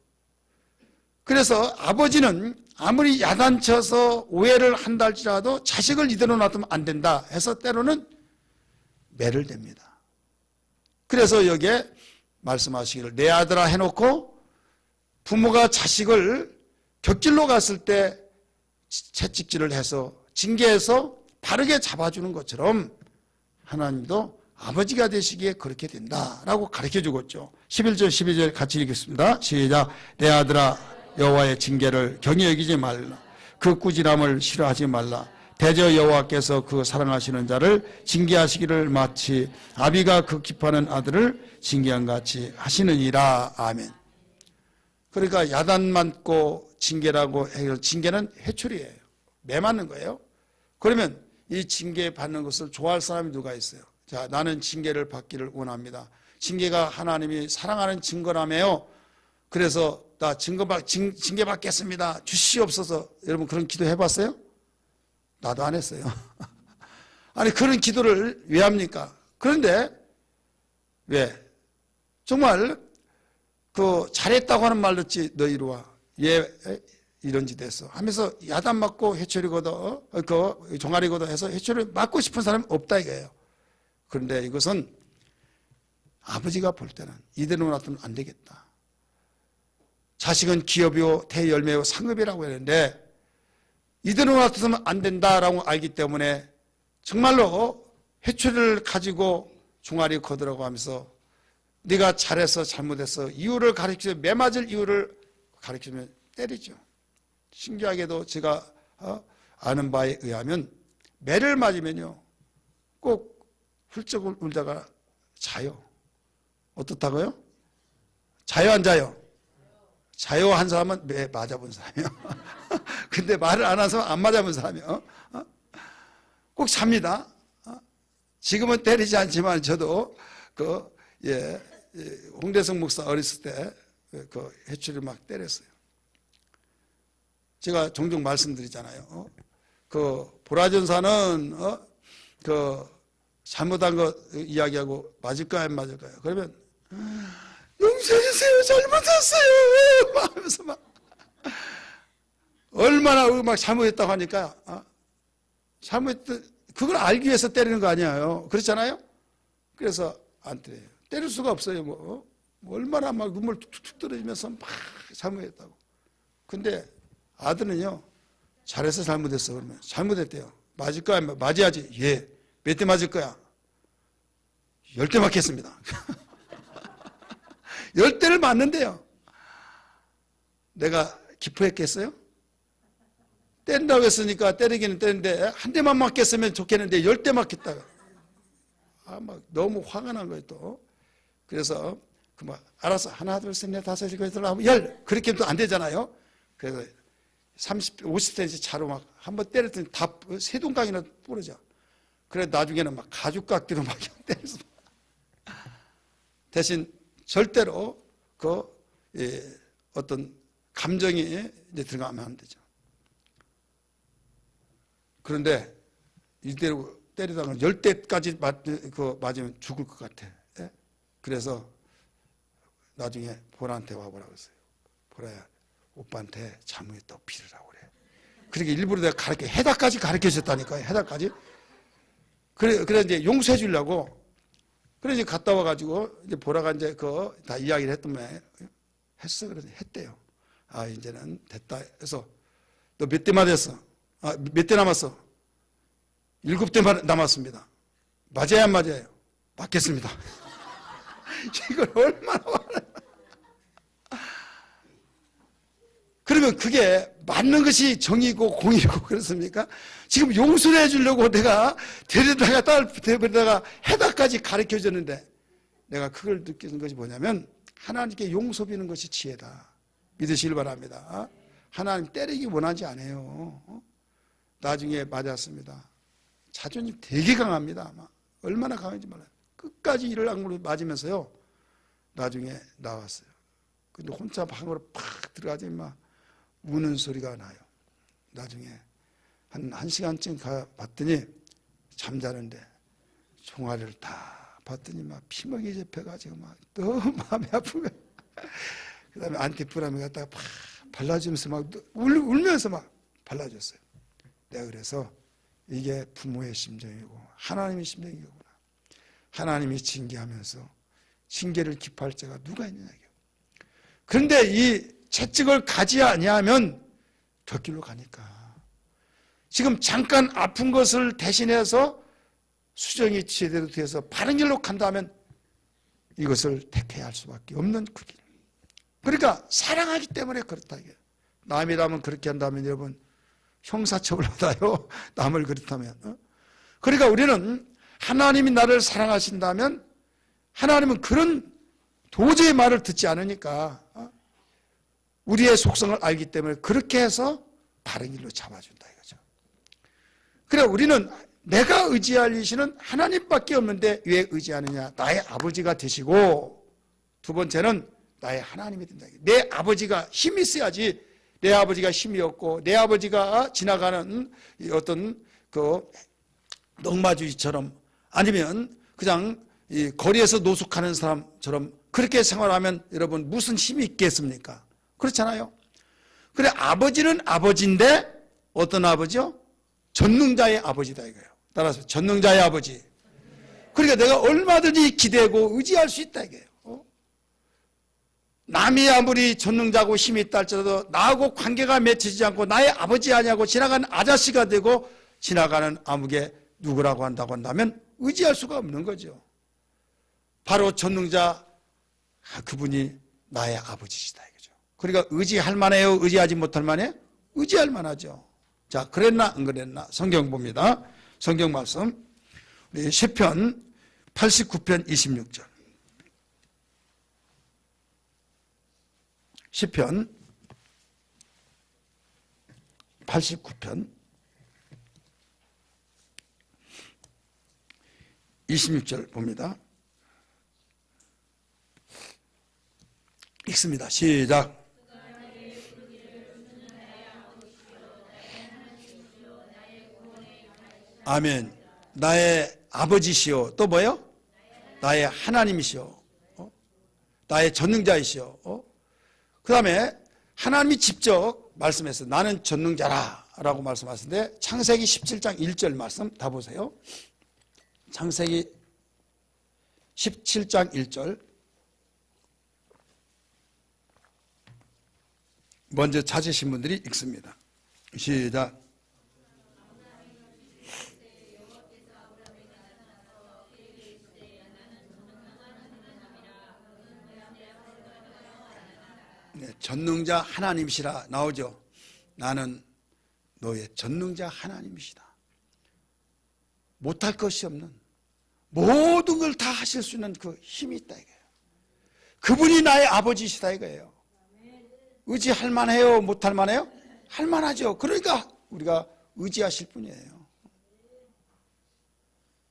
그래서 아버지는 아무리 야단쳐서 오해를 한다 할지라도 자식을 이대로 놔두면 안 된다 해서 때로는 매를 댑니다. 그래서 여기에 말씀하시기를 내 아들아 해놓고 부모가 자식을 격질로 갔을 때 채찍질을 해서 징계해서 바르게 잡아주는 것처럼 하나님도 아버지가 되시기에 그렇게 된다라고 가르쳐주고 있죠. 11절 12절 같이 읽겠습니다. 시작. 내 아들아 여호와의 징계를 경히 여기지 말라. 그 꾸지람을 싫어하지 말라. 대저 여호와께서 그 사랑하시는 자를 징계하시기를 마치 아비가 그 기뻐하는 아들을 징계한 같이 하시느니라. 아멘. 그러니까 야단 맞고 징계라고 해요. 징계는 해초리예요. 매 맞는 거예요. 그러면 이 징계 받는 것을 좋아할 사람이 누가 있어요? 자, 나는 징계를 받기를 원합니다. 징계가 하나님이 사랑하는 증거라며요. 그래서 나 징계 받겠습니다. 주시옵소서. 여러분 그런 기도 해봤어요? 나도 안 했어요. 아니 그런 기도를 왜 합니까? 그런데 왜? 정말 그 잘했다고 하는 말 듣지 너 이리 와. 얘 이런 짓 했어 하면서 야단 맞고 회초리 걷어 그 종아리 걷어 해서 회초리 맞고 싶은 사람이 없다 이거예요. 그런데 이것은 아버지가 볼 때는 이대로 놔두면 안 되겠다. 자식은 기업이요 대열매요 상급이라고 했는데 이대로 놔두면 안 된다라고 알기 때문에 정말로 회초리를 가지고 종아리 걷으라고 하면서 네가 잘해서 잘못해서 이유를 가르치면 매맞을 이유를 가르치면 때리죠. 신기하게도 제가 아는 바에 의하면 매를 맞으면요 꼭 훌쩍 울다가 자요. 어떻다고요? 자요 안 자요? 자요 한 사람은 매 맞아본 사람이요. 근데 말을 안 한 사람은 안 맞아본 사람이요. 꼭 잡니다. 지금은 때리지 않지만 저도 홍대성 목사 어렸을 때 그 해초리 막 때렸어요. 제가 종종 말씀드리잖아요. 그 보라전사는 그 잘못한 거 이야기하고 맞을까요 안 맞을까요? 그러면 용서해주세요 잘못했어요 하면서 막 얼마나 막 잘못했다고 하니까 잘못했던 그걸 알기 위해서 때리는 거 아니에요. 그렇잖아요. 그래서 안 때려요. 때릴 수가 없어요. 뭐 얼마나 막 눈물 툭툭 떨어지면서 막 잘못했다고. 근데 아들은요 잘해서 잘못했어 그러면 잘못했대요. 맞을 거야? 맞아야지. 예. 몇 대 맞을 거야? 10대 맞겠습니다. 10대를 맞는데요. 내가 기뻐했겠어요? 때린다고 했으니까 때리기는 때리는데 한 대만 맞겠으면 좋겠는데 10대 맞겠다가 막 너무 화가 난 거예요 또. 그래서 그만 알아서 하나 둘 셋 넷 다섯 여섯 일곱 여덟 열 그렇게 해도 안 되잖아요. 그래서 50cm 차로 막 한번 때렸더니 다 세 동강이나 부러져. 그래 나중에는 막 가죽 깍지로 막 때려서 대신 절대로 어떤 감정이 이제 들어가면 안 되죠. 그런데 이대로 때리다가 10대까지 맞으면 죽을 것 같아. 예? 그래서 나중에 보라한테 와보라고 했어요. 보라야, 오빠한테 잘못했다고 빌으라고 그래. 그렇게 일부러 내가 해닥까지 가르쳐 줬다니까요. 해닥까지. 그래 이제 용서해 주려고. 그래 이제 갔다 와가지고 이제 보라가 이제 다 이야기를 했더니 했어. 그래서 했대요. 아, 이제는 됐다 해서 너 몇 대 맞았어? 아, 몇 대 남았어? 7대 남았습니다. 맞아요, 안 맞아요? 맞겠습니다. 이걸 얼마나 그러면 그게 맞는 것이 정의고 공의고 그렇습니까? 지금 용서를 해주려고 내가 데려다가 딸 데려다가 해다까지 가르쳐 줬는데 내가 그걸 느끼는 것이 뭐냐면 하나님께 용서 비는 것이 지혜다. 믿으시길 바랍니다. 하나님 때리기 원하지 않아요. 나중에 맞았습니다. 자존심 되게 강합니다. 아마 얼마나 강한지 몰라요. 끝까지 이를 악물고 맞으면서요. 나중에 나왔어요. 근데 혼자 방으로 팍 들어가지 막 우는 소리가 나요. 나중에 한 시간쯤 봤더니 잠자는데 종아리를 다 봤더니 막 피먹이 잡혀가지고 막 너무 마음이 아프고 그 다음에 안티프라미 갖다가 팍 발라주면서 막 울면서 막 발라줬어요. 내가 그래서 이게 부모의 심정이고 하나님의 심정이구나. 하나님이 징계하면서 징계를 기뻐할 자가 누가 있느냐고요. 그런데 이 채찍을 가지 아니하면 곁길로 가니까 지금 잠깐 아픈 것을 대신해서 수정이 제대로 돼서 바른 길로 간다면 이것을 택해야 할 수밖에 없는 그 길. 그러니까 사랑하기 때문에 그렇다. 남이라면 그렇게 한다면 여러분 형사처벌 받아요. 남을 그렇다면. 그러니까 우리는 하나님이 나를 사랑하신다면 하나님은 그런 도저히 말을 듣지 않으니까 우리의 속성을 알기 때문에 그렇게 해서 바른 길로 잡아준다 이거죠. 그래 우리는 내가 의지할 이시는 하나님밖에 없는데 왜 의지하느냐. 나의 아버지가 되시고 두 번째는 나의 하나님이 된다. 내 아버지가 힘이 있어야지. 내 아버지가 힘이 없고 내 아버지가 지나가는 어떤 넉마주의처럼 아니면 그냥 이 거리에서 노숙하는 사람처럼 그렇게 생활하면 여러분 무슨 힘이 있겠습니까? 그렇잖아요. 그래 아버지는 아버지인데 어떤 아버지요? 전능자의 아버지다 이거예요. 따라서 전능자의 아버지. 그러니까 내가 얼마든지 기대고 의지할 수 있다 이거예요. 남이 아무리 전능자고 힘이 있다 할지라도 나하고 관계가 맺히지 않고 나의 아버지 아니냐고 지나가는 아저씨가 되고 지나가는 아무개 누구라고 한다고 한다면 의지할 수가 없는 거죠. 바로 전능자 그분이 나의 아버지시다 이거죠. 그러니까 의지할 만해요? 의지하지 못할 만해? 의지할 만하죠. 자, 그랬나 안 그랬나? 성경 봅니다. 성경 말씀 우리 시편 89편 26절. 시편 89편 26절 봅니다. 읽습니다. 시작. 아멘. 나의 아버지시오. 또 뭐요? 나의 하나님이시오. 나의 전능자이시오. 그 다음에 하나님이 직접 말씀했어요. 나는 전능자라 라고 말씀하셨는데 창세기 17장 1절 말씀 다 보세요. 창세기 17장 1절 먼저 찾으신 분들이 읽습니다. 시작. 네, 전능자 하나님이시라 나오죠. 나는 너의 전능자 하나님이시다. 못할 것이 없는 모든 걸 다 하실 수 있는 그 힘이 있다 이거예요. 그분이 나의 아버지시다 이거예요. 의지할 만해요? 못할 만해요? 할 만하죠. 그러니까 우리가 의지하실 분이에요.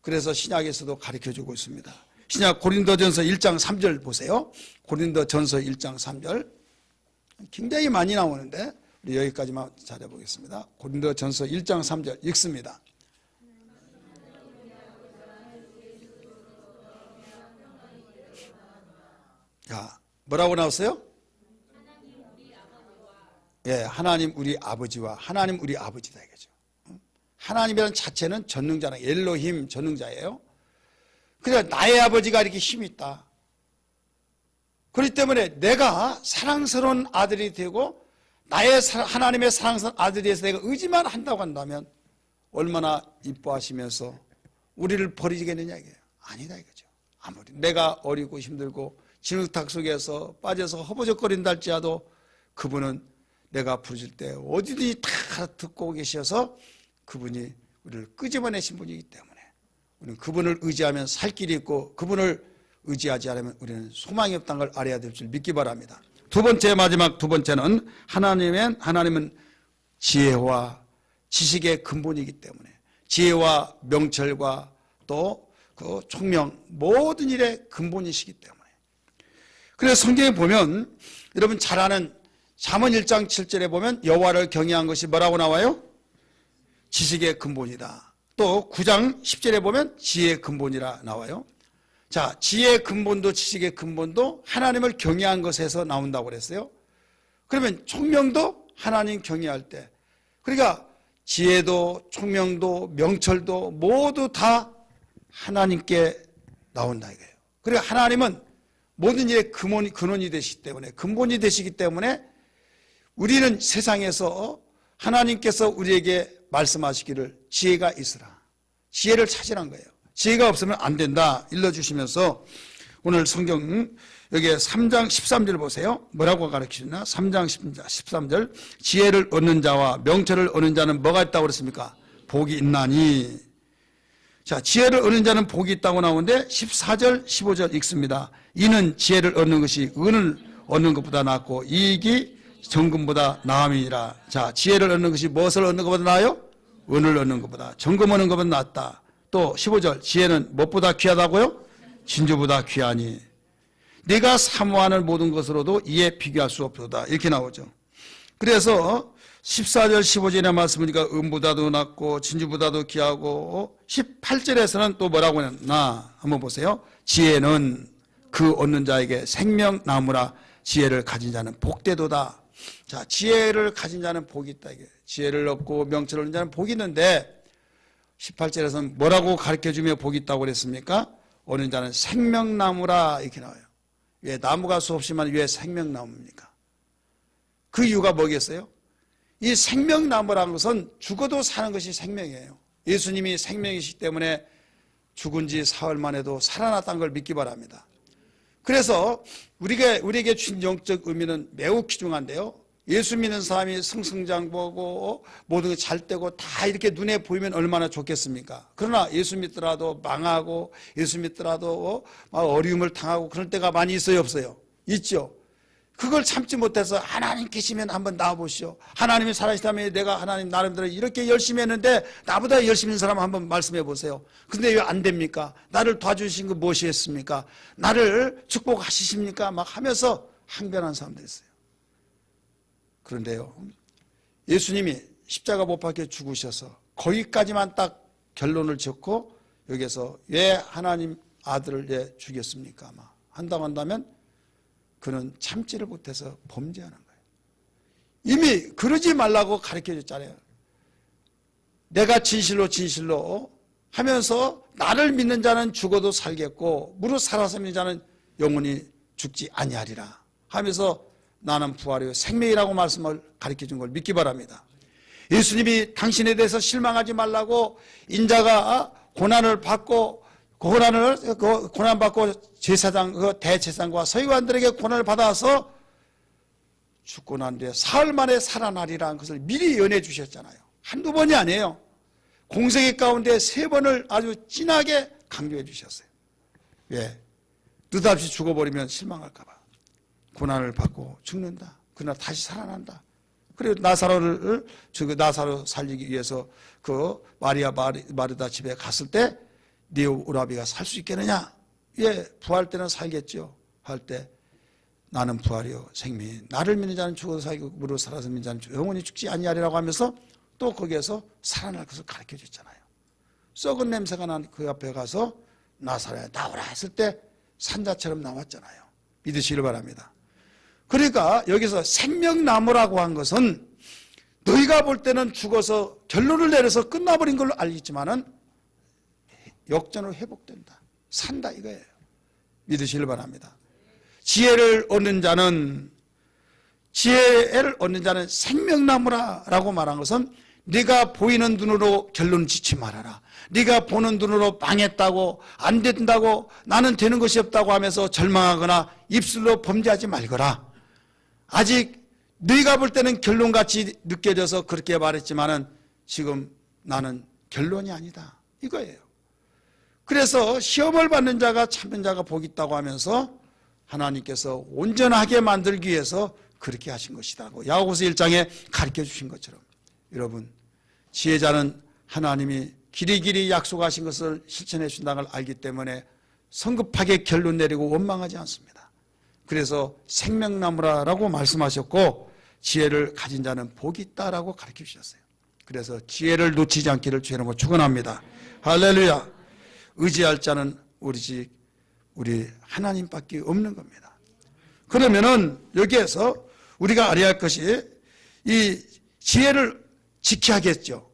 그래서 신약에서도 가르쳐주고 있습니다. 신약 고린도전서 1장 3절 보세요. 고린도전서 1장 3절. 굉장히 많이 나오는데 우리 여기까지만 잘해보겠습니다. 고린도전서 1장 3절 읽습니다. 자, 뭐라고 나왔어요? 예, 하나님 우리 아버지와 하나님 우리 아버지다 이거죠. 하나님이라는 자체는 전능자라, 엘로힘 전능자예요. 그러니까 나의 아버지가 이렇게 힘이 있다. 그렇기 때문에 내가 사랑스러운 아들이 되고 하나님의 사랑스러운 아들이 돼서 내가 의지만 한다고 한다면 얼마나 이뻐하시면서 우리를 버리겠느냐 이게요. 아니다 이거죠. 아무리 내가 어리고 힘들고 진흙탕 속에서 빠져서 허버적거린다 할지라도 그분은 내가 부르실 때 어디든지 다 듣고 계셔서 그분이 우리를 끄집어내신 분이기 때문에 우리는 그분을 의지하면 살 길이 있고 그분을 의지하지 않으면 우리는 소망이 없다는 걸 알아야 될 줄 믿기 바랍니다. 마지막 두 번째는 하나님은 지혜와 지식의 근본이기 때문에 지혜와 명철과 또 그 총명 모든 일의 근본이시기 때문에 그래서 성경에 보면 여러분 잘 아는 잠언 1장 7절에 보면 여호와를 경외한 것이 뭐라고 나와요? 지식의 근본이다. 또 9장 10절에 보면 지혜의 근본이라 나와요. 자, 지혜의 근본도 지식의 근본도 하나님을 경외한 것에서 나온다고 그랬어요. 그러면 총명도 하나님 경외할 때 그러니까 지혜도 총명도 명철도 모두 다 하나님께 나온다 이거예요. 그러니까 하나님은 모든 일의 근원이 되시기 때문에 근본이 되시기 때문에 우리는 세상에서 하나님께서 우리에게 말씀하시기를 지혜가 있으라. 지혜를 찾으란 거예요. 지혜가 없으면 안 된다 일러주시면서 오늘 성경 여기 3장 13절 보세요. 뭐라고 가르치셨나? 3장 13절 지혜를 얻는 자와 명철을 얻는 자는 뭐가 있다고 그랬습니까? 복이 있나니. 자, 지혜를 얻는 자는 복이 있다고 나오는데 14절 15절 읽습니다. 이는 지혜를 얻는 것이 은을 얻는 것보다 낫고 이익이 정금보다 나음이니라. 자, 지혜를 얻는 것이 무엇을 얻는 것보다 나아요? 은을 얻는 것보다, 정금 얻는 것보다 낫다. 또 15절 지혜는 무엇보다 귀하다고요? 진주보다 귀하니 네가 사모하는 모든 것으로도 이에 비교할 수 없도다. 이렇게 나오죠. 그래서 14절 15절의 말씀이니까 은보다도 낫고 진주보다도 귀하고 18절에서는 또 뭐라고 했나 한번 보세요. 지혜는 그 얻는 자에게 생명나무라. 지혜를 가진 자는 복되도다. 자, 지혜를 가진 자는 복이 있다. 이게 지혜를 얻고 명철을 얻는 자는 복이 있는데 18절에서는 뭐라고 가르쳐주며 복이 있다고 그랬습니까? 얻는 자는 생명나무라 이렇게 나와요. 왜 나무가 수없이 많은 왜 생명나무입니까? 그 이유가 뭐겠어요? 이 생명나무라는 것은 죽어도 사는 것이 생명이에요. 예수님이 생명이시기 때문에 죽은 지 사흘 만에도 살아났다는 걸 믿기 바랍니다. 그래서 우리에게 준 영적 의미는 매우 귀중한데요. 예수 믿는 사람이 승승장구하고 모든 게 잘 되고 다 이렇게 눈에 보이면 얼마나 좋겠습니까? 그러나 예수 믿더라도 망하고 예수 믿더라도 어려움을 당하고 그럴 때가 많이 있어요, 없어요? 있죠. 그걸 참지 못해서 하나님 계시면 한번 나와보시오. 하나님이 살아계시다면 내가 하나님 나름대로 이렇게 열심히 했는데 나보다 열심히 있는 사람 한번 말씀해 보세요. 근데 왜 안 됩니까? 나를 도와주신 거 무엇이 했습니까? 나를 축복하시십니까? 막 하면서 항변한 사람들이 있어요. 그런데요, 예수님이 십자가 못 박혀 죽으셔서 거기까지만 딱 결론을 짓고 여기서 왜 하나님 아들을 왜 죽였습니까? 막 한다고 한다면 그는 참지를 못해서 범죄하는 거예요. 이미 그러지 말라고 가르쳐 줬잖아요. 내가 진실로 하면서 나를 믿는 자는 죽어도 살겠고 무릇 살아서 믿는 자는 영원히 죽지 아니하리라 하면서 나는 부활이요 생명이라고 말씀을 가르쳐 준 걸 믿기 바랍니다. 예수님이 당신에 대해서 실망하지 말라고 인자가 고난을 받고 고난받고 제사장, 대제사장과 서기관들에게 고난을 받아서 죽고 난 뒤에 사흘 만에 살아나리라는 것을 미리 연해 주셨잖아요. 한두 번이 아니에요. 공생애 가운데 3번을 아주 진하게 강조해 주셨어요. 왜? 느닷없이 죽어버리면 실망할까 봐. 고난을 받고 죽는다. 그러나 다시 살아난다. 그리고 나사로를 나사로 살리기 위해서 그 마리아 마르다 집에 갔을 때 네 오라비가 살 수 있겠느냐? 예, 부활 때는 살겠죠. 할 때 나는 부활이요 생명이 나를 믿는 자는 죽어도 살고 무릇 살아서 믿는 자는 영원히 죽지 아니하리라고 하면서 또 거기에서 살아날 것을 가르쳐 줬잖아요. 썩은 냄새가 나는 그 앞에 가서 나사로야 나오라 했을 때 산자처럼 나왔잖아요. 믿으시길 바랍니다. 그러니까 여기서 생명나무라고 한 것은 너희가 볼 때는 죽어서 결론을 내려서 끝나버린 걸로 알겠지만은 역전으로 회복된다. 산다 이거예요. 믿으시길 바랍니다. 지혜를 얻는 자는 생명나무라고 말한 것은 네가 보이는 눈으로 결론 짓지 말아라. 네가 보는 눈으로 망했다고 안 된다고 나는 되는 것이 없다고 하면서 절망하거나 입술로 범죄하지 말거라. 아직 네가 볼 때는 결론같이 느껴져서 그렇게 말했지만은 지금 나는 결론이 아니다. 이거예요. 그래서 시험을 받는 자가 참는 자가 복이 있다고 하면서 하나님께서 온전하게 만들기 위해서 그렇게 하신 것이라고 야고보서 1장에 가르쳐 주신 것처럼 여러분 지혜자는 하나님이 길이길이 약속하신 것을 실천해 준다는 걸 알기 때문에 성급하게 결론 내리고 원망하지 않습니다. 그래서 생명나무라고 말씀하셨고 지혜를 가진 자는 복이 있다라고 가르쳐 주셨어요. 그래서 지혜를 놓치지 않기를 주의 이름으로 축원합니다. 할렐루야. 의지할 자는 오직 우리 하나님밖에 없는 겁니다. 그러면은 여기에서 우리가 알아야 할 것이 이 지혜를 지켜야겠죠.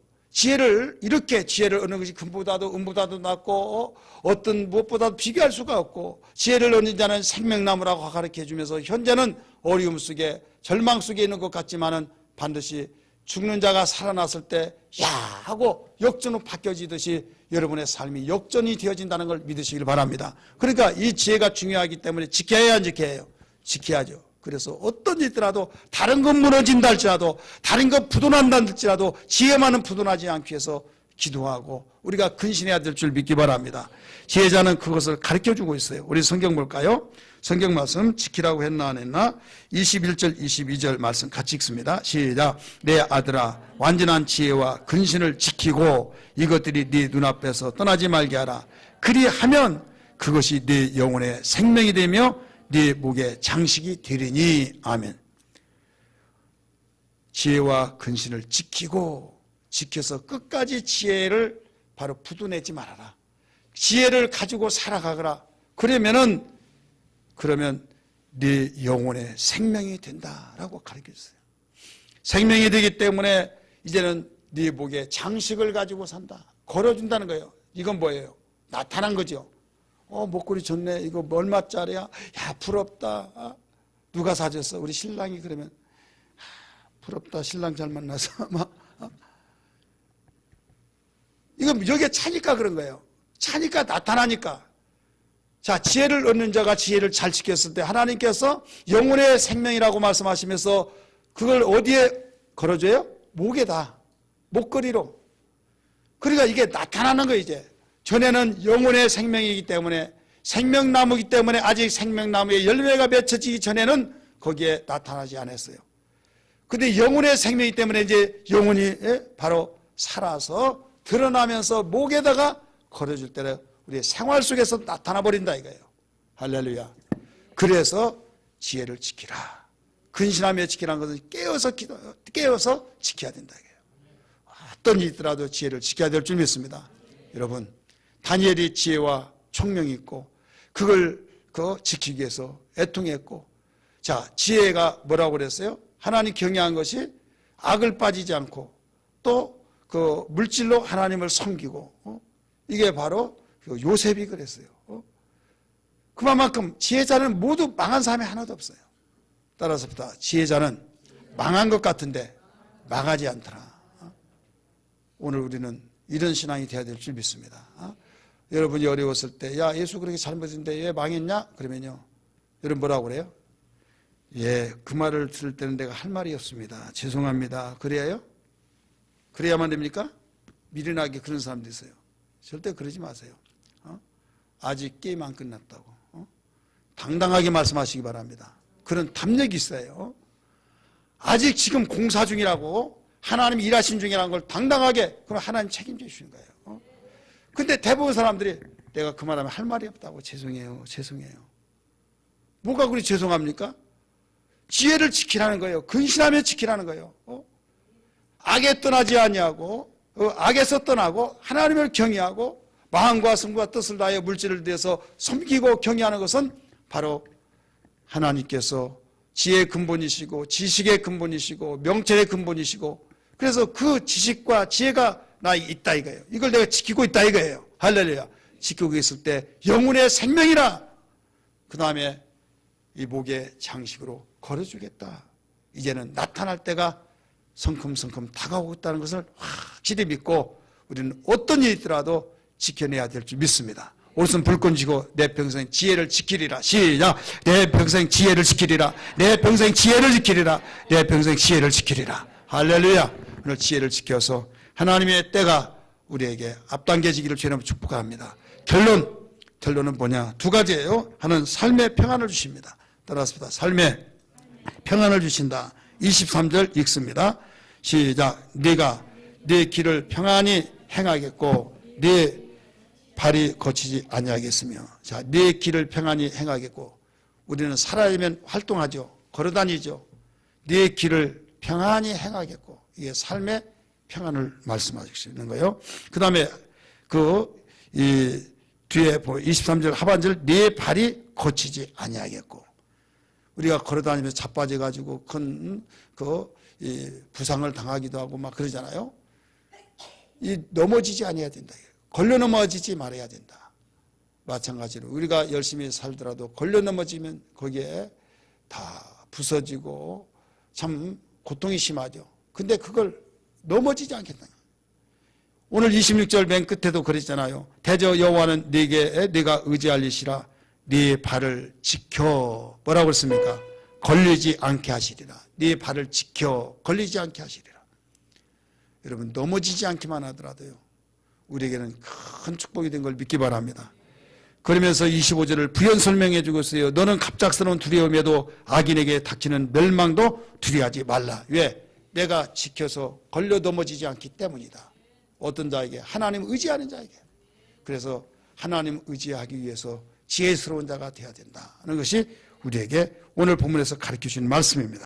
이렇게 지혜를 얻는 것이 금보다도 은보다도 낫고 어떤 무엇보다도 비교할 수가 없고 지혜를 얻는 자는 생명나무라고 가르쳐 주면서 현재는 어려움 속에 절망 속에 있는 것 같지만은 반드시 죽는 자가 살아났을 때 야 하고 역전으로 바뀌어지듯이 여러분의 삶이 역전이 되어진다는 걸 믿으시길 바랍니다. 그러니까 이 지혜가 중요하기 때문에 지켜야 안 지켜야 해요? 지켜야죠. 그래서 어떤 일이라도 다른 것 무너진다 할지라도 다른 것 부도난다 할지라도 지혜만은 부도나지 않기 위해서 기도하고 우리가 근신해야 될 줄 믿기 바랍니다. 지혜자는 그것을 가르쳐주고 있어요. 우리 성경 볼까요? 성경 말씀 지키라고 했나 안 했나? 21절 22절 말씀 같이 읽습니다. 시작. 내 아들아 완전한 지혜와 근신을 지키고 이것들이 네 눈앞에서 떠나지 말게 하라. 그리하면 그것이 네 영혼의 생명이 되며 네 목의 장식이 되리니. 아멘. 지혜와 근신을 지켜서 끝까지 지혜를 바로 부도내지 말아라. 지혜를 가지고 살아가거라. 그러면 네 영혼의 생명이 된다라고 가르쳐줬어요. 생명이 되기 때문에 이제는 네 목에 장식을 가지고 산다. 걸어준다는 거예요. 이건 뭐예요? 나타난 거죠. 목걸이 좋네. 이거 얼마짜리야? 야, 부럽다. 누가 사줬어? 우리 신랑이 그러면 부럽다. 신랑 잘 만나서 막. 이건 여기에 차니까 그런 거예요. 차니까 나타나니까. 자, 지혜를 얻는 자가 지혜를 잘 지켰을 때 하나님께서 영혼의 생명이라고 말씀하시면서 그걸 어디에 걸어줘요? 목에다. 목걸이로. 그러니까 이게 나타나는 거예요, 이제. 전에는 영혼의 생명이기 때문에 생명나무이기 때문에 아직 생명나무에 열매가 맺혀지기 전에는 거기에 나타나지 않았어요. 근데 영혼의 생명이기 때문에 이제 영혼이 바로 살아서 드러나면서 목에다가 걸어줄 때는 우리의 생활 속에서 나타나 버린다 이거예요. 할렐루야. 그래서 지혜를 지키라. 근신하며 지키라는 것은 깨어서 지켜야 된다 이거예요. 어떤 일이 있더라도 지혜를 지켜야 될 줄 믿습니다. 여러분, 다니엘이 지혜와 총명이 있고 그걸 지키기 위해서 애통했고, 자, 지혜가 뭐라고 그랬어요? 하나님 경외한 것이 악을 빠지지 않고 또 그 물질로 하나님을 섬기고, 이게 바로 요셉이 그랬어요. 그만큼 지혜자는 모두 망한 사람이 하나도 없어요. 따라서부터 지혜자는 망한 것 같은데 망하지 않더라. 오늘 우리는 이런 신앙이 돼야 될 줄 믿습니다. 여러분이 어려웠을 때, 야, 예수 그렇게 잘못했는데 왜 망했냐? 그러면요, 여러분 뭐라고 그래요? 예, 그 말을 들을 때는 내가 할 말이 없습니다. 죄송합니다. 그래야요? 그래야만 됩니까? 미련하게 그런 사람도 있어요. 절대 그러지 마세요. 아직 게임 안 끝났다고. 당당하게 말씀하시기 바랍니다. 그런 담력이 있어요. 아직 지금 공사 중이라고, 하나님 일하신 중이라는 걸 당당하게, 그럼 하나님 책임져 주시는 거예요. 근데 대부분 사람들이 내가 그 말하면 할 말이 없다고. 죄송해요. 뭐가 그리 죄송합니까? 지혜를 지키라는 거예요. 근신하며 지키라는 거예요. 악에 떠나지 아니하고 악에서 떠나고 하나님을 경외하고 마음과 성과 뜻을 다하여 물질을 대해서 섬기고 경외하는 것은 바로 하나님께서 지혜의 근본이시고 지식의 근본이시고 명철의 근본이시고, 그래서 그 지식과 지혜가 나 있다 이거예요. 이걸 내가 지키고 있다 이거예요. 할렐루야. 지키고 있을 때 영혼의 생명이라, 그 다음에 이 목에 장식으로 걸어주겠다. 이제는 나타날 때가 성큼성큼 다가오고 있다는 것을 확실히 믿고 우리는 어떤 일이 있더라도 지켜내야 될 줄 믿습니다. 오른손 불끈 쥐고 내 평생 지혜를 지키리라. 시작. 내 평생 지혜를 지키리라. 내 평생 지혜를 지키리라. 내 평생 지혜를 지키리라. 할렐루야. 오늘 지혜를 지켜서 하나님의 때가 우리에게 앞당겨지기를 주님으로 축복합니다. 결론은 뭐냐? 두 가지예요. 하나는 삶의 평안을 주십니다. 따라합니다. 삶의 평안을 주신다. 23절 읽습니다. 시작. 네가 네 길을 평안히 행하겠고 네 발이 거치지 아니하겠으며. 자, 네 길을 평안히 행하겠고, 우리는 살아야면 활동하죠. 걸어다니죠. 네 길을 평안히 행하겠고, 이게 삶의 평안을 말씀하시는 거예요. 그 다음에 이 뒤에 23절 하반절, 네 발이 거치지 아니하겠고, 우리가 걸어다니면서 자빠져가지고 큰 부상을 당하기도 하고 막 그러잖아요. 넘어지지 아니해야 된다. 걸려 넘어지지 말아야 된다. 마찬가지로 우리가 열심히 살더라도 걸려 넘어지면 거기에 다 부서지고 참 고통이 심하죠. 근데 그걸 넘어지지 않겠다. 오늘 26절 맨 끝에도 그랬잖아요. 대저 여호와는 네가 의지할 이시라. 네 발을 지켜. 뭐라고 그랬습니까? 걸리지 않게 하시리라. 네 발을 지켜 걸리지 않게 하시리라. 여러분, 넘어지지 않기만 하더라도요, 우리에게는 큰 축복이 된 걸 믿기 바랍니다. 그러면서 25절을 부연 설명해 주고 있어요. 너는 갑작스러운 두려움에도 악인에게 닥치는 멸망도 두려워하지 말라. 왜? 내가 지켜서 걸려 넘어지지 않기 때문이다. 어떤 자에게? 하나님 의지하는 자에게. 그래서 하나님 의지하기 위해서 지혜스러운 자가 되어야 된다는 것이 우리에게 오늘 본문에서 가르쳐 주신 말씀입니다.